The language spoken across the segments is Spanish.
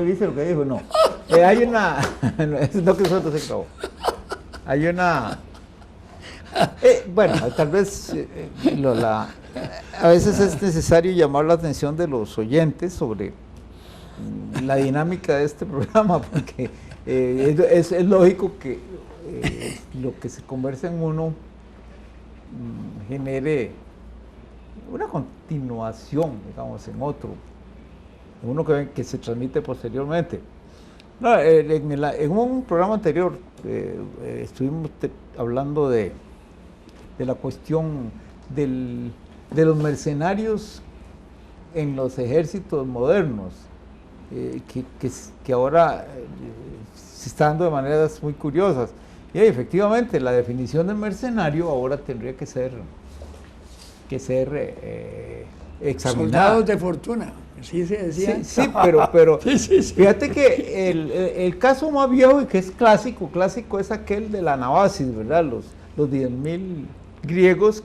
¿viste lo que dijo? No. Hay una... no que eso se acabó. Hay una... bueno, tal vez a veces es necesario llamar la atención de los oyentes sobre la dinámica de este programa, porque es lógico que lo que se conversa en uno genere una continuación, digamos, en otro, en uno que se transmite posteriormente. No, en un programa anterior estuvimos hablando de la cuestión de los mercenarios en los ejércitos modernos, que ahora se está dando de maneras muy curiosas. Y efectivamente, la definición del mercenario ahora tendría que ser examinada. Soldados de fortuna, así se decía. Sí, pero sí. Fíjate que el caso más viejo y que es clásico es aquel de la Anabasis, ¿verdad? Los 10.000 griegos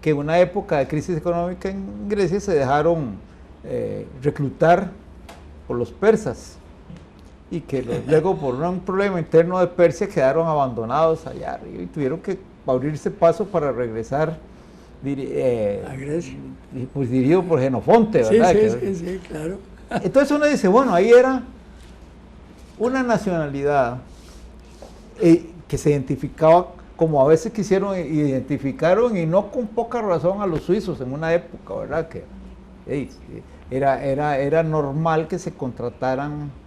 que en una época de crisis económica en Grecia se dejaron reclutar por los persas y que luego por un problema interno de Persia quedaron abandonados allá arriba y tuvieron que abrirse paso para regresar a Grecia. Pues dirigido por Jenofonte, ¿verdad? Sí, claro. Entonces uno dice, bueno, ahí era una nacionalidad que se identificaba como a veces identificaron y no con poca razón a los suizos en una época, ¿verdad? Que era normal que se contrataran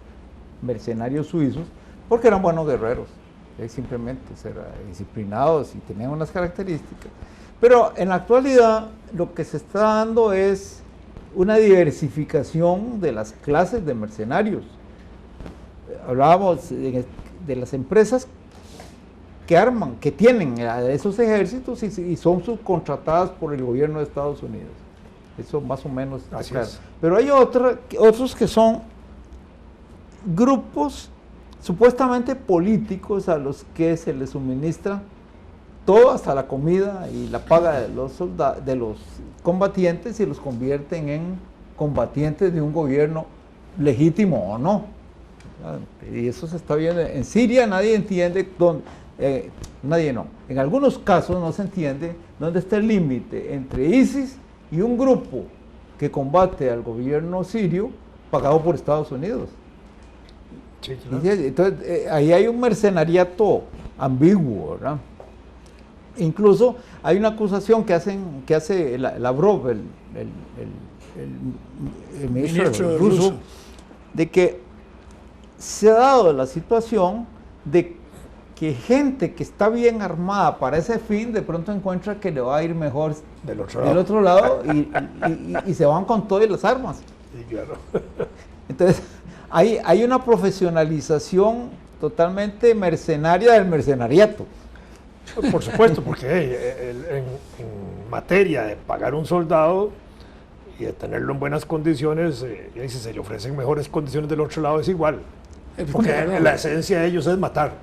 mercenarios suizos porque eran buenos guerreros, simplemente eran disciplinados y tenían unas características. Pero en la actualidad lo que se está dando es una diversificación de las clases de mercenarios. Hablábamos de las empresas que tienen esos ejércitos y son subcontratadas por el gobierno de Estados Unidos. Eso más o menos está claro. Pero hay otros que son grupos supuestamente políticos a los que se les suministra todo, hasta la comida y la paga de los combatientes, y los convierten en combatientes de un gobierno legítimo o no. Y eso se está viendo en Siria. Nadie entiende dónde, en algunos casos no se entiende dónde está el límite entre ISIS y un grupo que combate al gobierno sirio pagado por Estados Unidos. Sí, claro. Entonces, ahí hay un mercenariato ambiguo, ¿verdad? Incluso hay una acusación que hace Lavrov, el ministro ruso, de que se ha dado la situación de que gente que está bien armada para ese fin, de pronto encuentra que le va a ir mejor del otro lado y se van con todas las armas. Sí, claro. Entonces, hay una profesionalización totalmente mercenaria del mercenariato. Por supuesto, porque en materia de pagar un soldado y de tenerlo en buenas condiciones, y si se le ofrecen mejores condiciones del otro lado es igual. Porque la esencia de ellos es matar.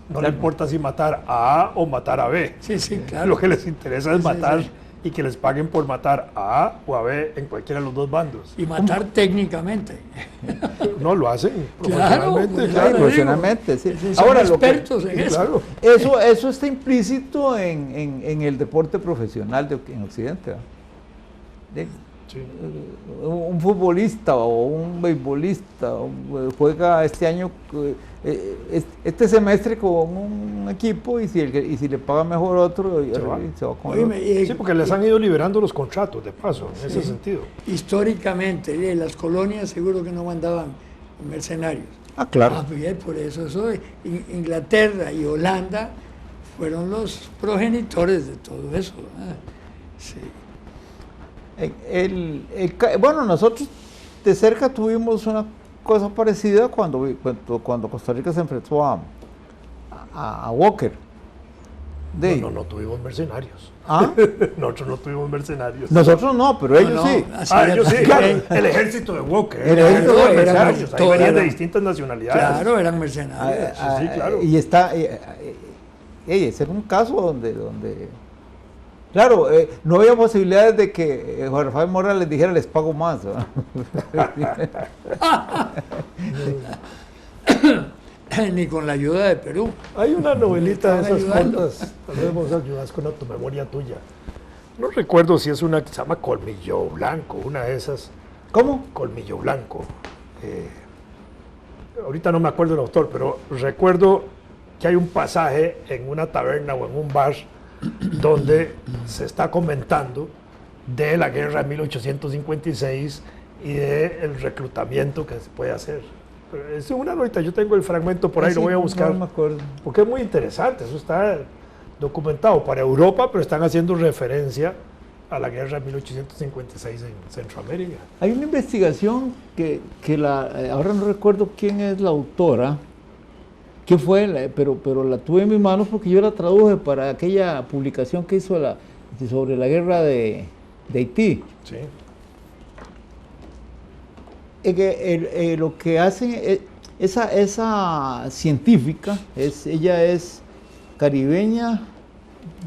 No le importa si matar a A o matar a B. Sí, claro. Lo que les interesa es matar y que les paguen por matar a A o a B en cualquiera de los dos bandos. Y matar técnicamente. No, lo hacen profesionalmente. Claro, profesionalmente, sí. Ahora, expertos en eso. Claro. Eso está implícito en el deporte profesional en Occidente. Sí. Un futbolista o un beisbolista juega este año, este semestre con un equipo, y si le paga mejor otro, se va con otro. Sí, porque les han ido liberando los contratos, de paso, en ese sentido. Históricamente, las colonias seguro que no mandaban mercenarios. Ah, claro. Bien, por eso Inglaterra y Holanda fueron los progenitores de todo eso. Sí. Bueno, nosotros de cerca tuvimos una cosa parecida cuando Costa Rica se enfrentó a Walker. No tuvimos mercenarios. ¿Ah? Nosotros no tuvimos mercenarios. Nosotros no, pero ellos sí. Ellos sí, claro. El ejército de Walker. Eran mercenarios. Ahí venían de distintas nacionalidades. Claro, eran mercenarios. Sí, claro. Y ese era un caso donde Claro, no había posibilidades de que Juan Rafael Mora les dijera les pago más. Ni con la ayuda de Perú. Hay una novelita de esas ayudando. cortas, tal vez vos ayudas con tu memoria tuya. No recuerdo si es una que se llama Colmillo Blanco, una de esas. ¿Cómo? Colmillo Blanco. Ahorita no me acuerdo el autor, pero recuerdo que hay un pasaje en una taberna o en un bar donde se está comentando de la guerra de 1856 y del reclutamiento que se puede hacer. Pero es una novita, yo tengo el fragmento por ahí, lo voy a buscar. No me acuerdo. Porque es muy interesante, eso está documentado para Europa, pero están haciendo referencia a la guerra de 1856 en Centroamérica. Hay una investigación que ahora no recuerdo quién es la autora, qué fue, pero la tuve en mis manos porque yo la traduje para aquella publicación que hizo sobre la guerra de Haití. Sí. Lo que hacen, esa científica, ella es caribeña,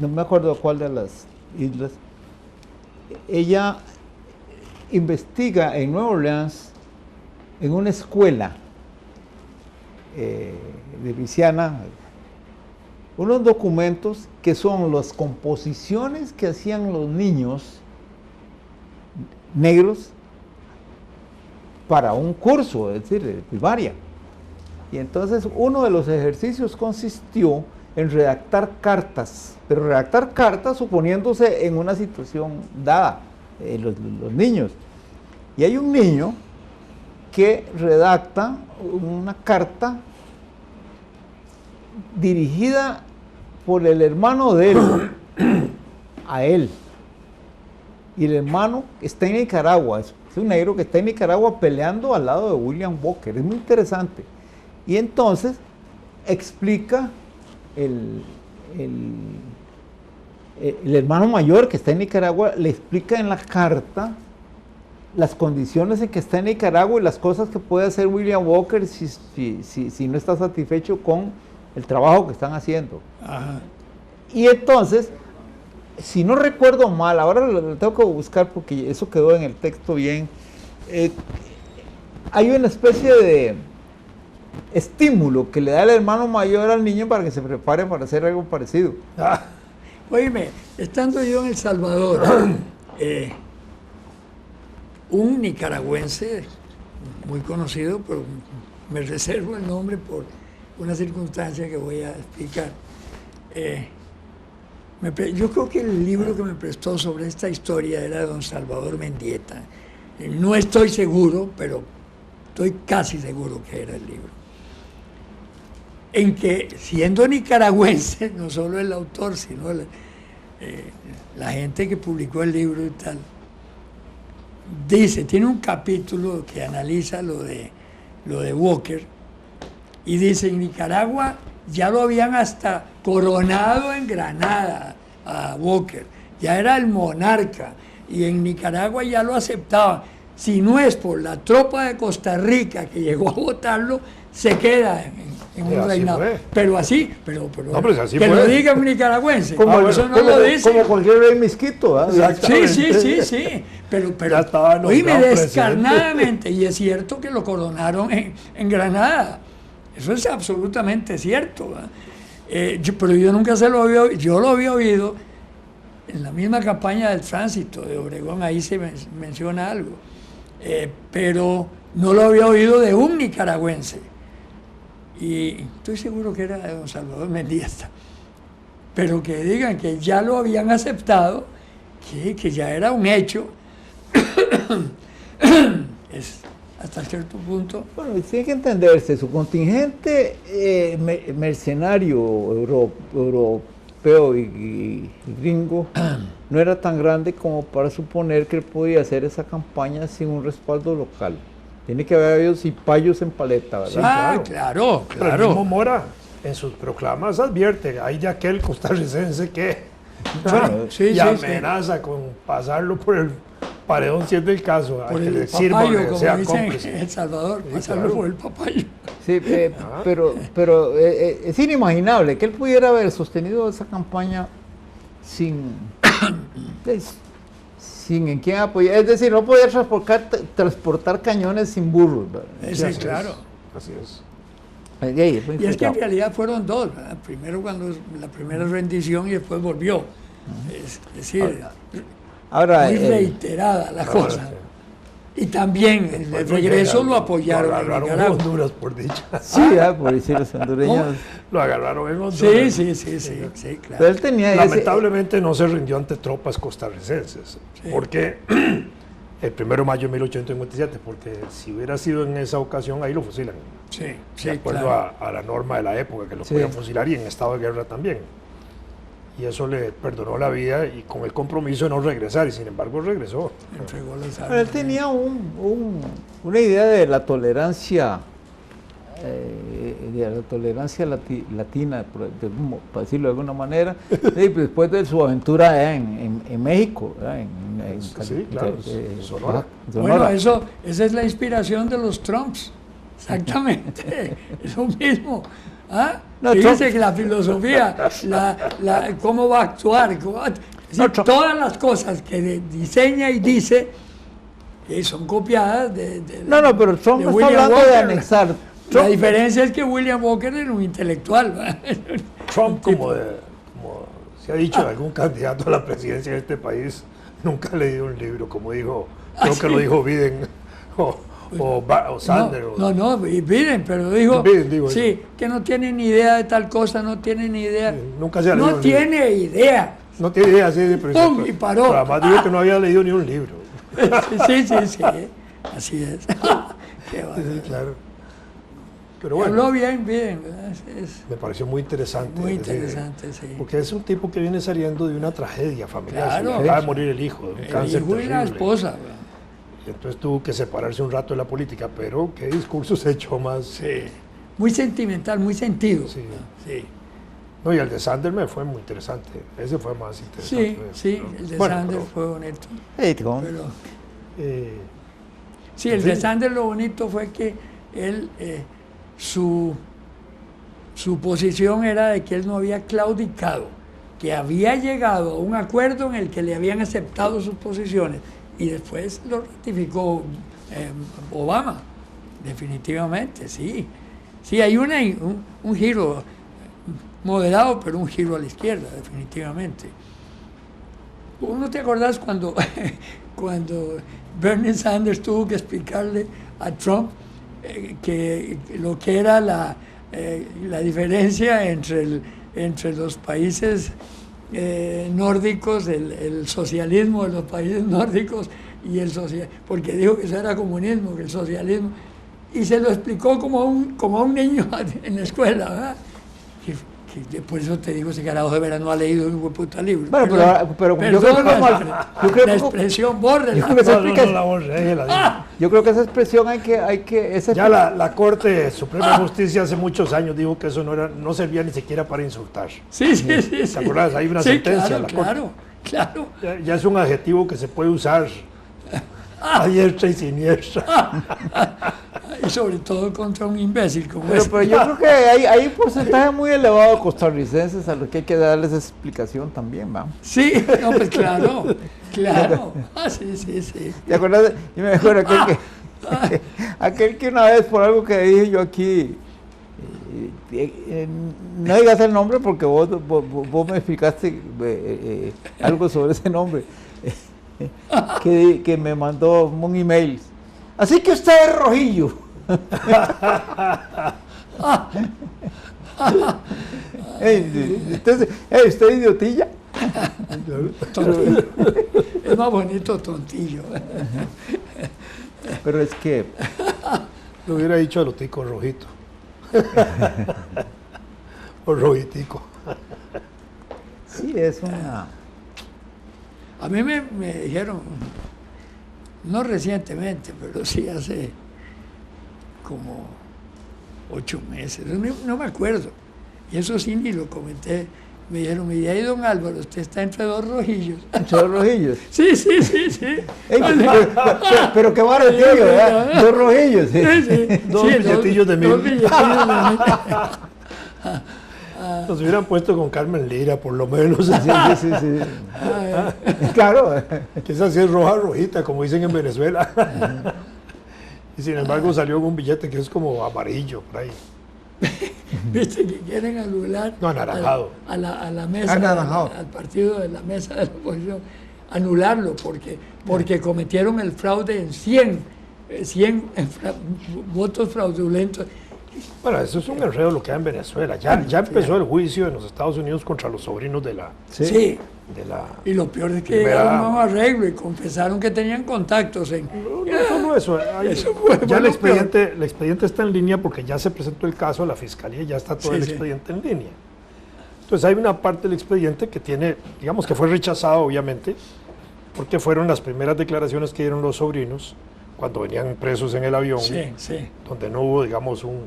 no me acuerdo cuál de las islas. Ella investiga en Nueva Orleans, en una escuela de Luisiana, unos documentos que son las composiciones que hacían los niños negros para un curso, es decir, de primaria. Y entonces uno de los ejercicios consistió en redactar cartas, pero redactar cartas suponiéndose en una situación dada, los niños. Y hay un niño que redacta una carta dirigida por el hermano de él, a él. Y el hermano está en Nicaragua, es un negro que está en Nicaragua peleando al lado de William Walker, es muy interesante. Y entonces explica el hermano mayor que está en Nicaragua, le explica en la carta las condiciones en que está en Nicaragua y las cosas que puede hacer William Walker si no está satisfecho con el trabajo que están haciendo. Ajá. Y entonces, si no recuerdo mal, ahora lo tengo que buscar porque eso quedó en el texto bien, hay una especie de estímulo que le da el hermano mayor al niño para que se prepare para hacer algo parecido. Oíme, estando yo en El Salvador, un nicaragüense muy conocido, pero me reservo el nombre por una circunstancia que voy a explicar. Yo creo que el libro que me prestó sobre esta historia era de don Salvador Mendieta. No estoy seguro, pero estoy casi seguro que era el libro. En que, siendo nicaragüense, no solo el autor, sino la gente que publicó el libro y tal, tiene un capítulo que analiza lo de Walker, y dice, en Nicaragua ya lo habían hasta coronado en Granada a Walker, ya era el monarca, y en Nicaragua ya lo aceptaban. Si no es por la tropa de Costa Rica que llegó a votarlo, se queda en un reinado. Pero así, pero así que fue. lo diga un nicaragüense, Como, eso no lo dice. como cualquier rey misquito, ¿eh? Sí. Pero oíme, descarnadamente, y es cierto que lo coronaron en Granada. Eso es absolutamente cierto. Pero yo nunca lo había oído en la misma campaña del tránsito de Obregón, ahí se menciona algo. Pero no lo había oído de un nicaragüense. Y estoy seguro que era de don Salvador Mendieta. Pero que digan que ya lo habían aceptado, que ya era un hecho, es hasta cierto punto. Bueno, tiene que entenderse, su contingente mercenario europeo y gringo no era tan grande como para suponer que él podía hacer esa campaña sin un respaldo local. Tiene que haber habido cipayos en paleta, ¿verdad? Claro. Pero el mismo Mora en sus proclamas advierte, hay de aquel costarricense que amenaza con pasarlo por el paredón si es del caso, por a que el le sirva, papayo, que como sea dicen cómplice. en El Salvador, Sí, pasarlo claro. por el papayo. Sí, pero es inimaginable que él pudiera haber sostenido esa campaña sin sin en quién apoyar. Es decir, no podía transportar cañones sin burros. Sí, claro. Así es. Y es que en realidad fueron dos, ¿verdad? Primero cuando la primera rendición y después volvió. Es decir, ahora, muy reiterada la cosa. Y también el regreso lo apoyaron. Lo agarraron en Honduras, por dicha. Sí, por decir los hondureños. Lo agarraron en Honduras. Sí, claro. Pero él tenía lamentablemente no se rindió ante tropas costarricenses. Porque el 1 de mayo de 1857, porque si hubiera sido en esa ocasión, ahí lo fusilan. De acuerdo claro. a la norma de la época, que lo podían fusilar y en estado de guerra también. Y eso le perdonó la vida y con el compromiso de no regresar, y sin embargo regresó. Entregó las armas. Pero él tenía una idea de la tolerancia, latina, para decirlo de alguna manera, después de su aventura en México, sí, claro, Sonora. Bueno, esa es la inspiración de los Trumps, exactamente, eso mismo. ¿Ah? No, fíjese que la filosofía, cómo va a actuar, todas las cosas que diseña y dice son copiadas de pero Trump de está hablando Walker. de anexar. La diferencia es que William Walker era un intelectual. Trump, como se ha dicho de algún candidato a la presidencia de este país, nunca ha leído un libro, como dijo, creo que lo dijo Biden o Sanders. No, Biden, pero dijo, Biden, sí, que no tiene ni idea de tal cosa, no tiene ni idea. Nunca se ha leído No tiene idea. No tiene idea, sí, ¡Pum! Y paró. Pero además dijo que no había leído ni un libro. Sí, así es. Qué sí, claro. Pero bueno, habló bien, ¿verdad? Me pareció muy interesante. Muy interesante, sí. Porque es un tipo que viene saliendo de una tragedia familiar. Claro. Acaba de morir el hijo de un cáncer hijo y la esposa. Y entonces tuvo que separarse un rato de la política, pero qué discurso se echó más. Sí. Muy sentimental, muy sentido. Sí. Sí. No, y el de Sanders me fue muy interesante. Ese fue más interesante. Sí, el de Sanders fue bonito. Pero, sí, el de Sanders lo bonito fue que él, su posición era de que él no había claudicado, que había llegado a un acuerdo en el que le habían aceptado sus posiciones y después lo ratificó Obama, definitivamente, sí. Sí, hay un giro moderado, pero un giro a la izquierda, definitivamente. ¿Vos no te acordás cuando Bernie Sanders tuvo que explicarle a Trump que lo que era la diferencia entre los países nórdicos, el socialismo de los países nórdicos y el socialismo, porque dijo que eso era comunismo, que el socialismo, y se lo explicó como a un niño en la escuela, ¿verdad? Que por eso te digo, ese carajo de veras no ha leído un puta libro. Bueno, pero yo creo que la expresión borre. Yo creo que esa expresión hay que ya la Corte Suprema de Justicia hace muchos años dijo que eso no servía ni siquiera para insultar. Sí. ¿Te acuerdas? Hay una sentencia. Claro. Ya es un adjetivo que se puede usar a diestra y siniestra. Y sobre todo contra un imbécil como pero yo creo que hay un porcentaje muy elevado de costarricenses a los que hay que darles esa explicación también, ¿va? Sí, no, pues claro. Sí. ¿Te acuerdas? Yo me acuerdo aquel que una vez por algo que dije yo aquí, no digas el nombre porque vos me explicaste algo sobre ese nombre, que me mandó un email. Así que usted es rojillo. Entonces, ¿usted es idiotilla? Tontillo. Es más bonito tontillo. Pero es que... Lo hubiera dicho a los ticos rojito. O rojitico. Sí, es una... A mí me dijeron, no recientemente, pero sí hace como 8 meses, no me acuerdo, y eso sí ni lo comenté. Me dijeron, mire ahí don Álvaro, usted está entre dos rojillos. ¿Entre dos rojillos? Sí. Pero qué baratillo, ¿verdad? Dos rojillos. Sí. Dos billetillos de 1000. Nos hubieran puesto con Carmen Lira, por lo menos. Sí. Claro. Que esa sí es roja, rojita, como dicen en Venezuela. Y sin embargo salió en un billete que es como amarillo, por ahí. Viste que quieren anular anaranjado. a la mesa, al partido de la mesa de la oposición, anularlo porque cometieron el fraude en 100 votos fraudulentos. Bueno, eso es un enredo lo que hay en Venezuela. Ya empezó el juicio en los Estados Unidos contra los sobrinos de la... Sí. De la y lo peor es que llegaron a un arreglo y confesaron que tenían contactos en... No solo eso. Ya el expediente está en línea porque ya se presentó el caso a la fiscalía y ya está todo el expediente en línea. Entonces hay una parte del expediente que tiene, digamos que fue rechazado obviamente, porque fueron las primeras declaraciones que dieron los sobrinos cuando venían presos en el avión, donde no hubo, digamos, un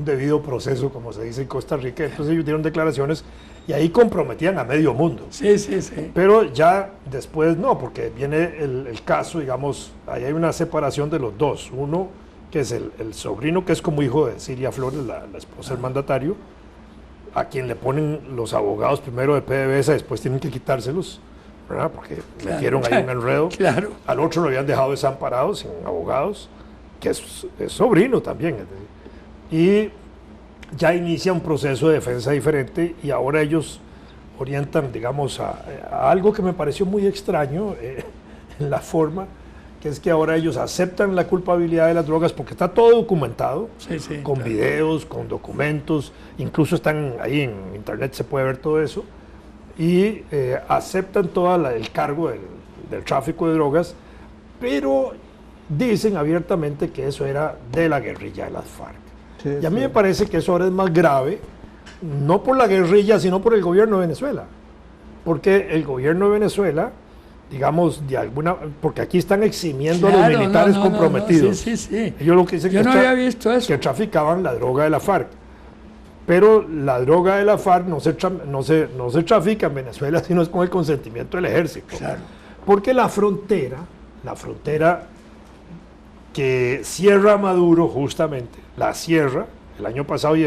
debido proceso, como se dice en Costa Rica. Entonces ellos dieron declaraciones y ahí comprometían a medio mundo. Sí. Pero ya después no, porque viene el caso, digamos, ahí hay una separación de los dos. Uno, que es el sobrino, que es como hijo de Cilia Flores, la esposa del mandatario, a quien le ponen los abogados primero de PDVSA, después tienen que quitárselos, ¿verdad? Porque metieron ahí un enredo. Claro. Al otro lo habían dejado desamparado, sin abogados, que es sobrino también. Y ya inicia un proceso de defensa diferente y ahora ellos orientan, digamos, a algo que me pareció muy extraño en la forma, que es que ahora ellos aceptan la culpabilidad de las drogas porque está todo documentado, con videos, con documentos, incluso están ahí en internet, se puede ver todo eso, y aceptan todo el cargo del tráfico de drogas, pero dicen abiertamente que eso era de la guerrilla de las FARC. Y a mí me parece que eso ahora es más grave, no por la guerrilla, sino por el gobierno de Venezuela. Porque el gobierno de Venezuela, digamos, porque aquí están eximiendo a los militares comprometidos. Sí. Ellos lo que dicen Yo no había visto eso. Que traficaban la droga de la FARC. Pero la droga de la FARC no se trafica en Venezuela, sino es con el consentimiento del ejército. Claro. Porque la frontera que cierra Maduro, justamente, la cierra, el año pasado y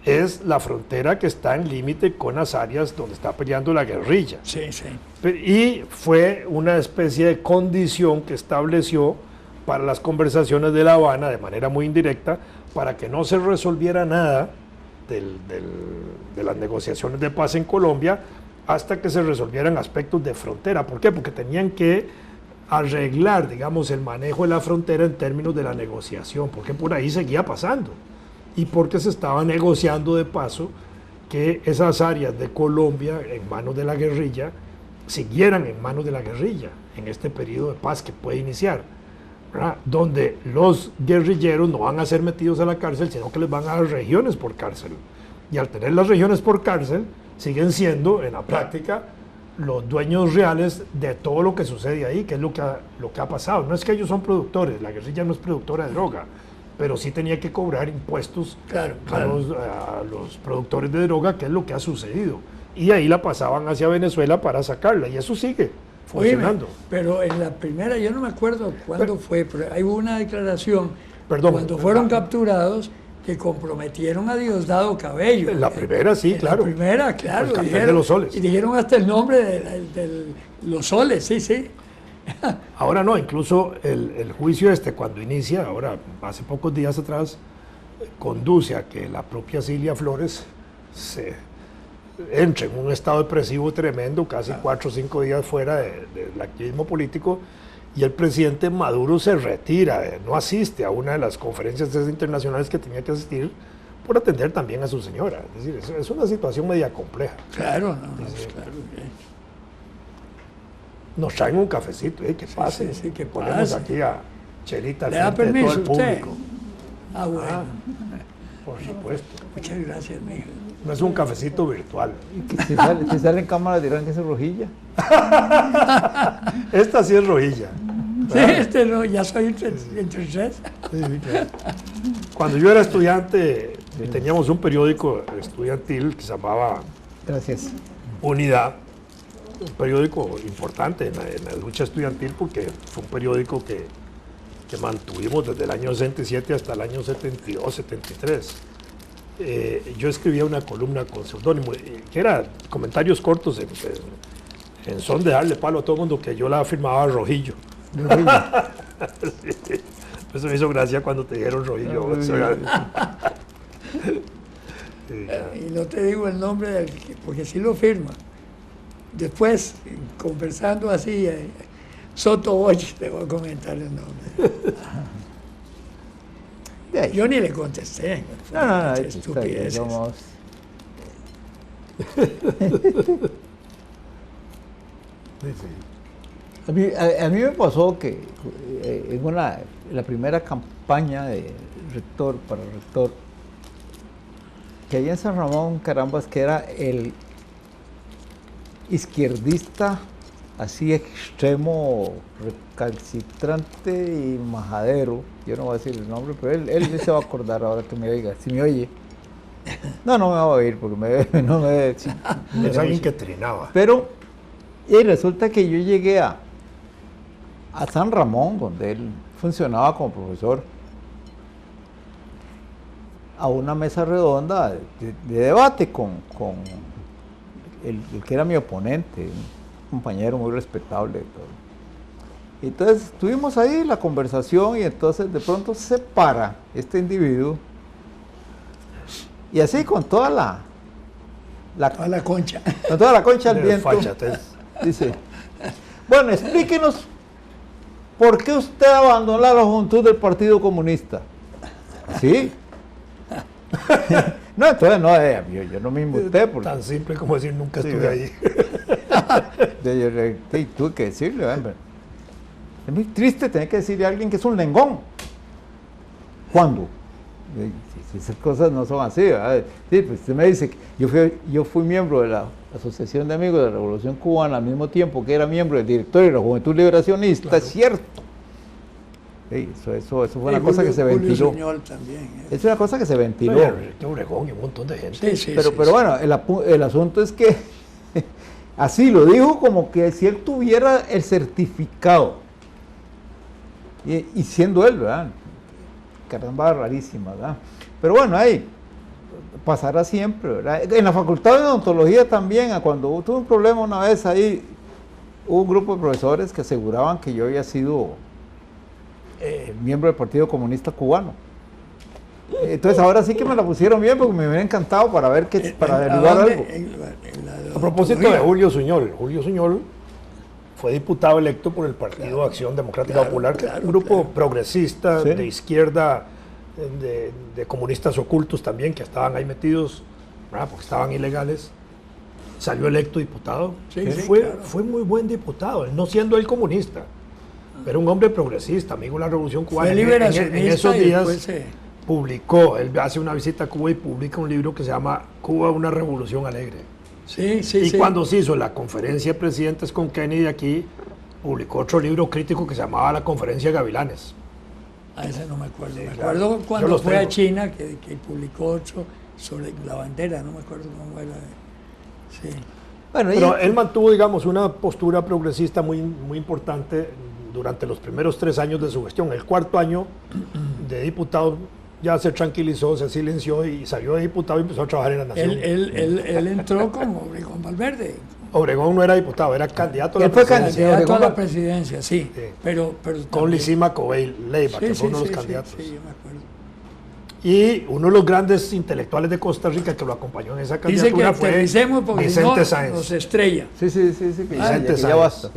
es la frontera que está en límite con las áreas donde está peleando la guerrilla. Sí. Y fue una especie de condición que estableció para las conversaciones de La Habana, de manera muy indirecta, para que no se resolviera nada de las negociaciones de paz en Colombia hasta que se resolvieran aspectos de frontera. ¿Por qué? Porque tenían que arreglar, digamos, el manejo de la frontera en términos de la negociación, porque por ahí seguía pasando y porque se estaba negociando de paso que esas áreas de Colombia en manos de la guerrilla siguieran en manos de la guerrilla en este periodo de paz que puede iniciar, ¿verdad? Donde los guerrilleros no van a ser metidos a la cárcel, sino que les van a dar regiones por cárcel, y al tener las regiones por cárcel siguen siendo en la práctica los dueños reales de todo lo que sucede ahí, que es lo que ha pasado. No es que ellos son productores, la guerrilla no es productora de droga, pero sí tenía que cobrar impuestos a los productores de droga, que es lo que ha sucedido. Y ahí la pasaban hacia Venezuela para sacarla, y eso sigue funcionando. Oye, pero en la primera, yo no me acuerdo cuándo fue, pero hay una declaración, cuando fueron capturados, que comprometieron a Diosdado Cabello. La primera, sí, claro. La primera, claro. El cartel de los soles. Y dijeron hasta el nombre de los soles, sí. Ahora no, incluso el juicio cuando inicia, ahora, hace pocos días atrás, conduce a que la propia Cilia Flores se entre en un estado depresivo tremendo, casi 4 o 5 días fuera del activismo político, y el presidente Maduro se retira, no asiste a una de las conferencias internacionales que tenía que asistir por atender también a su señora. Es decir, es una situación media compleja. Claro, claro. Nos traen un cafecito, que pase. Sí, que ponemos aquí a Chelita al frente de todo el público. Bueno. Por supuesto. Muchas gracias, mijo. No es un cafecito virtual. Si sale en cámara dirán que es rojilla. Esta sí es rojilla. Sí, no, ya soy entre tres. Sí, claro. Cuando yo era estudiante, teníamos un periódico estudiantil que se llamaba Unidad, un periódico importante en la lucha estudiantil, porque fue un periódico que mantuvimos desde el año 67 hasta el año 72, 73. yo escribía una columna con seudónimo, que era comentarios cortos en son de darle palo a todo el mundo, que yo la firmaba Rojillo. Eso me hizo gracia cuando te dijeron Rojillo. Y no te digo el nombre, porque sí lo firma. Después, conversando así, Soto Boy, te voy a comentar el nombre. Yo ni le contesté. No, estupideces. A mí me pasó que en la primera campaña de rector, que había en San Ramón, carambas, que era el izquierdista así extremo, recalcitrante y majadero. Yo no voy a decir el nombre, pero él se va a acordar ahora que me oiga, si me oye. No me va a oír porque es alguien que trinaba. Pero y resulta que yo llegué a San Ramón, donde él funcionaba como profesor, a una mesa redonda de debate con el que era mi oponente, un compañero muy respetable. Y entonces estuvimos ahí la conversación y entonces de pronto se para este individuo y así con toda la concha. Con toda la concha al viento. Dice, bueno, explíquenos por qué usted abandonó la juventud del Partido Comunista. ¿Sí? No, entonces no, yo no me inmuté. Tan simple como decir nunca estuve ahí. Yo tuve que decirle, es muy triste tener que decirle a alguien que es un lengón. ¿Cuándo? Si esas cosas no son así, ¿verdad? Sí, pues usted me dice que yo fui miembro de la Asociación de Amigos de la Revolución Cubana al mismo tiempo que era miembro del directorio de la Juventud Liberacionista, claro. Es cierto. Sí, eso fue una cosa que se ventiló. También, es una cosa que se ventiló. Obregón y un montón de gente. Pero bueno, el asunto es que así lo dijo como que si él tuviera el certificado. Y siendo él, ¿verdad? Caramba, rarísima, ¿verdad? Pero bueno, ahí pasará siempre, ¿verdad? En la Facultad de Odontología también, cuando tuve un problema una vez ahí, hubo un grupo de profesores que aseguraban que yo había sido miembro del Partido Comunista Cubano. Entonces ahora sí que me la pusieron bien porque me hubiera encantado para ver para averiguar algo. A propósito de Julio Suñol fue diputado electo por el Partido Acción Democrática Popular, que es un grupo progresista, ¿sí? De izquierda, de comunistas ocultos también, que estaban ahí metidos, ¿verdad? Porque estaban ilegales. Salió electo diputado. Fue muy buen diputado, no siendo él comunista. Era un hombre progresista, amigo de la Revolución Cubana. En esos días publicó, él hace una visita a Cuba y publica un libro que se llama Cuba, una revolución alegre. Y cuando se hizo la conferencia de presidentes con Kennedy aquí, publicó otro libro crítico que se llamaba La Conferencia de Gavilanes. Ese no me acuerdo. Me acuerdo cuando fue a China que publicó otro sobre la bandera, no me acuerdo cómo era. Sí. Bueno, pero él mantuvo, digamos, una postura progresista muy, muy importante durante los primeros 3 años de su gestión. El 4º año de diputado ya se tranquilizó, se silenció y salió de diputado y empezó a trabajar en la Nación. Él entró con Obregón Valverde. Obregón no era diputado, era candidato a la presidencia. Candidato a la presidencia, sí. Pero con Lisima Covey Leiva, que fue uno de los candidatos. Sí, yo me acuerdo. Y uno de los grandes intelectuales de Costa Rica que lo acompañó en esa candidatura fue Vicente Sáenz. Nos estrella. Sí, que ya basta.